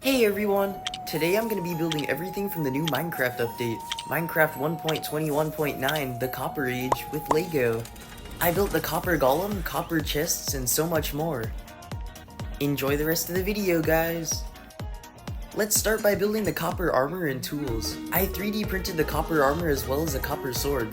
Hey everyone! Today I'm going to be building everything from the new Minecraft update, Minecraft 1.21.9, the Copper Age, with Lego. I built the copper golem, copper chests, and so much more. Enjoy the rest of the video, guys! Let's start by building the copper armor and tools. I 3D printed the copper armor as well as a copper sword.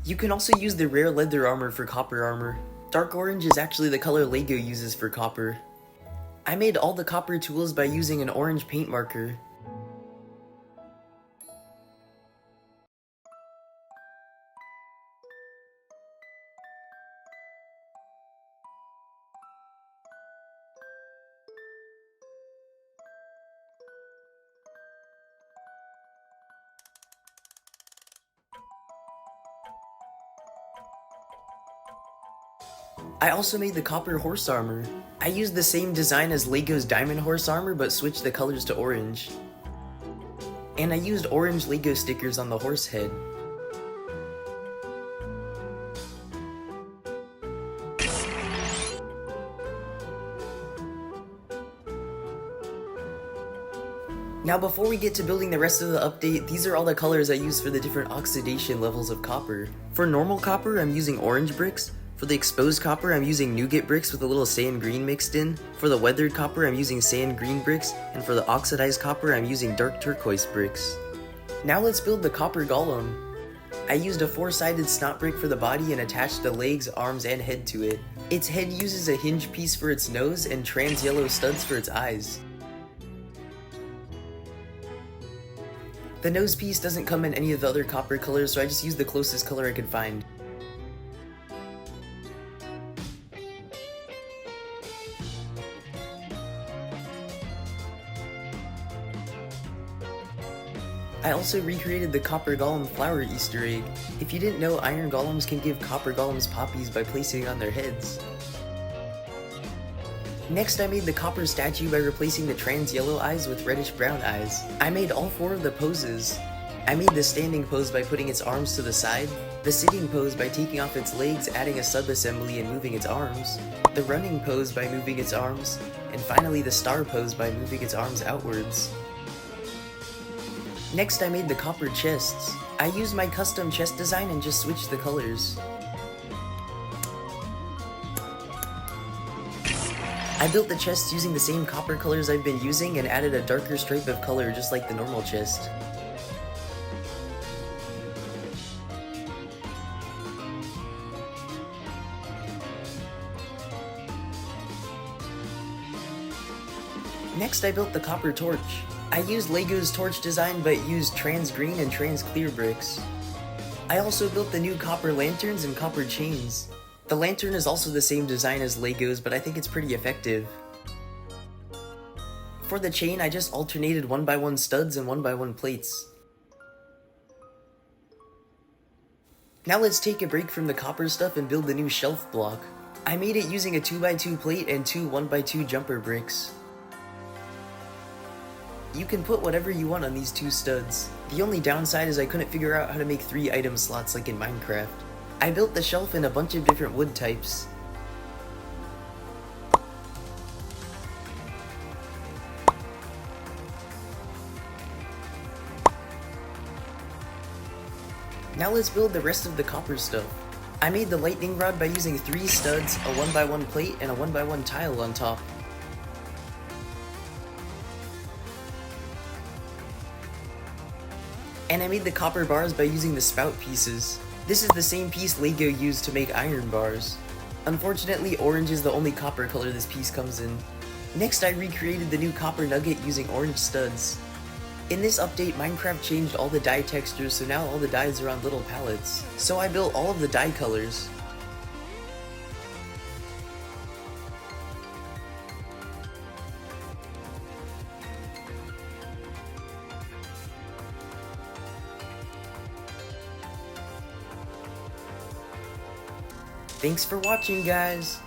You can also use the rare leather armor for copper armor. Dark orange is actually the color Lego uses for copper. I made all the copper tools by using an orange paint marker. I also made the copper horse armor. I used the same design as Lego's diamond horse armor but switched the colors to orange. And I used orange Lego stickers on the horse head. Now before we get to building the rest of the update, these are all the colors I used for the different oxidation levels of copper. For normal copper, I'm using orange bricks. For the exposed copper, I'm using nougat bricks with a little sand green mixed in. For the weathered copper, I'm using sand green bricks. And for the oxidized copper, I'm using dark turquoise bricks. Now let's build the copper golem. I used a 4-sided snot brick for the body and attached the legs, arms, and head to it. Its head uses a hinge piece for its nose and trans yellow studs for its eyes. The nose piece doesn't come in any of the other copper colors, so I just used the closest color I could find. I also recreated the copper golem flower Easter egg. If you didn't know, iron golems can give copper golems poppies by placing it on their heads. Next, I made the copper statue by replacing the trans yellow eyes with reddish brown eyes. I made all 4 of the poses. I made the standing pose by putting its arms to the side, the sitting pose by taking off its legs, adding a sub-assembly and moving its arms, the running pose by moving its arms, and finally the star pose by moving its arms outwards. Next, I made the copper chests. I used my custom chest design and just switched the colors. I built the chests using the same copper colors I've been using and added a darker stripe of color just like the normal chest. Next, I built the copper torch. I used Lego's torch design but used trans green and trans clear bricks. I also built the new copper lanterns and copper chains. The lantern is also the same design as Lego's, but I think it's pretty effective. For the chain, I just alternated 1x1 studs and 1x1 plates. Now let's take a break from the copper stuff and build the new shelf block. I made it using a 2x2 plate and 2 1x2 jumper bricks. You can put whatever you want on these 2 studs. The only downside is I couldn't figure out how to make 3 item slots like in Minecraft. I built the shelf in a bunch of different wood types. Now let's build the rest of the copper stuff. I made the lightning rod by using 3 studs, a 1x1 plate, and a 1x1 tile on top. And I made the copper bars by using the spout pieces. This is the same piece Lego used to make iron bars. Unfortunately, orange is the only copper color this piece comes in. Next, I recreated the new copper nugget using orange studs. In this update, Minecraft changed all the dye textures, so now all the dyes are on little palettes. So I built all of the dye colors. Thanks for watching, guys!